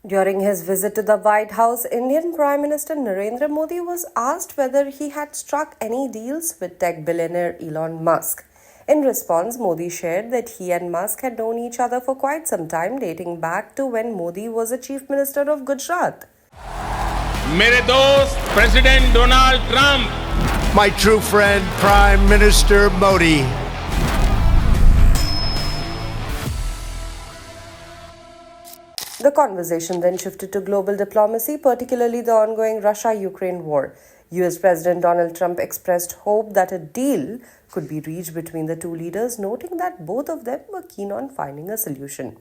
During his visit to the White House, Indian Prime Minister Narendra Modi was asked whether he had struck any deals with tech billionaire Elon Musk. In response, Modi shared that he and Musk had known each other for quite some time, dating back to when Modi was a Chief Minister of Gujarat. मेरे दोस्त president Donald Trump, my true friend Prime Minister Modi. The conversation then shifted to global diplomacy, particularly the ongoing Russia-Ukraine war. US President Donald Trump expressed hope that a deal could be reached between the two leaders, noting that both of them were keen on finding a solution.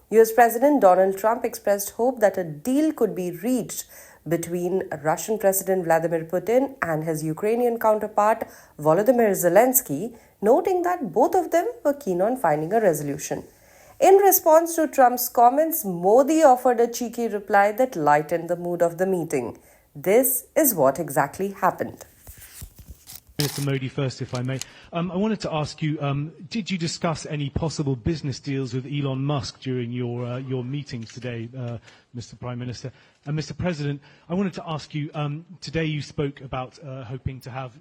US President Donald Trump expressed hope that a deal could be reached between Russian President Vladimir Putin and his Ukrainian counterpart Volodymyr Zelensky, noting that both of them were keen on finding a resolution. In response to Trump's comments, Modi offered a cheeky reply that lightened the mood of the meeting. This is what exactly happened. Minister Modi first, if I may. I wanted to ask you, did you discuss any possible business deals with Elon Musk during your meetings today, Mr. Prime Minister? And Mr. President, I wanted to ask you, today you spoke about hoping to have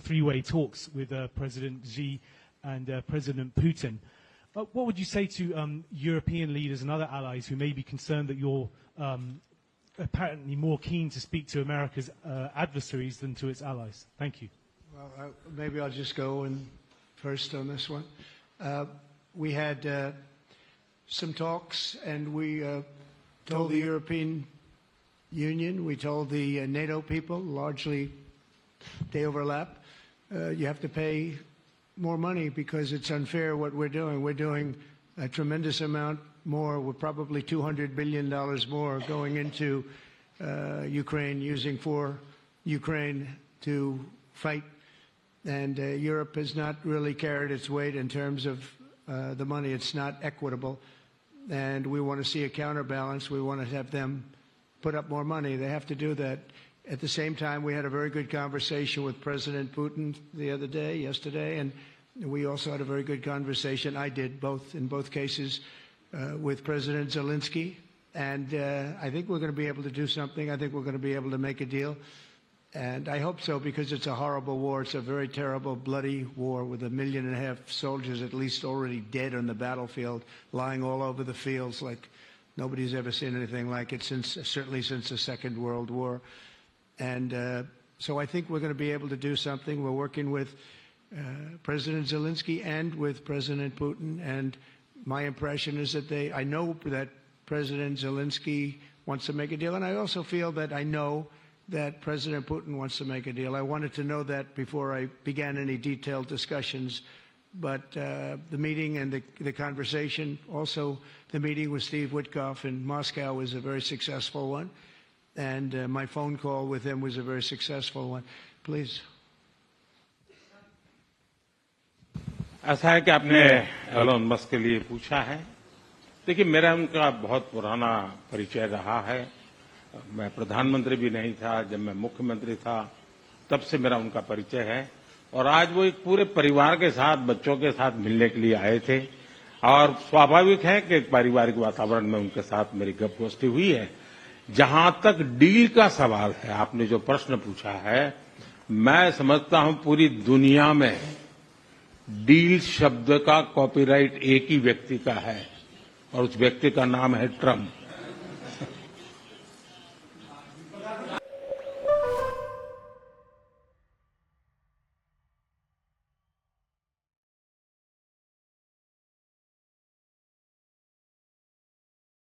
three-way talks with President Xi and President Putin. What would you say to European leaders and other allies who may be concerned that you're apparently more keen to speak to America's adversaries than to its allies? Thank you. Well, maybe I'll just go in first on this one. We had some talks, and we told the European Union, we told the NATO people, largely they overlap, you have to pay more money because it's unfair what we're doing. We're doing a tremendous amount more. We're probably $200 billion more going into Ukraine, using for Ukraine to fight. And Europe has not really carried its weight in terms of the money. It's not equitable. And we want to see a counterbalance. We want to have them put up more money. They have to do that. At the same time, we had a very good conversation with President Putin yesterday, and we also had a very good conversation. I did in both cases, with President Zelensky. And I think we're going to be able to do something. I think we're going to be able to make a deal. And I hope so, because it's a horrible war. It's a very terrible, bloody war with 1.5 million soldiers at least already dead on the battlefield, lying all over the fields like nobody's ever seen anything like it, certainly since the Second World War. And so I think we're going to be able to do something. We're working with President Zelensky and with President Putin. And my impression is that I know that President Zelensky wants to make a deal. And I also feel that I know that President Putin wants to make a deal. I wanted to know that before I began any detailed discussions. But the meeting and the conversation, also the meeting with Steve Witkoff in Moscow, was a very successful one. And my phone call with him was a very successful one. Please. ऐसा है कि आपने Elon Musk के लिए पूछा है। देखिए, मेरा उनका बहुत पुराना परिचय रहा है। मैं प्रधानमंत्री भी नहीं था, जब मैं मुख्यमंत्री था तब से मेरा उनका परिचय है। और आज वो एक पूरे परिवार के साथ, बच्चों के साथ मिलने के लिए आए थे। और स्वाभाविक है कि पारिवारिक वातावरण में उनके साथ मेरी गपगोष्ठी हुई है। जहां तक डील का सवाल है, आपने जो प्रश्न पूछा है, मैं समझता हूं पूरी दुनिया में डील शब्द का कॉपीराइट एक ही व्यक्ति का है, और उस व्यक्ति का नाम है ट्रंप।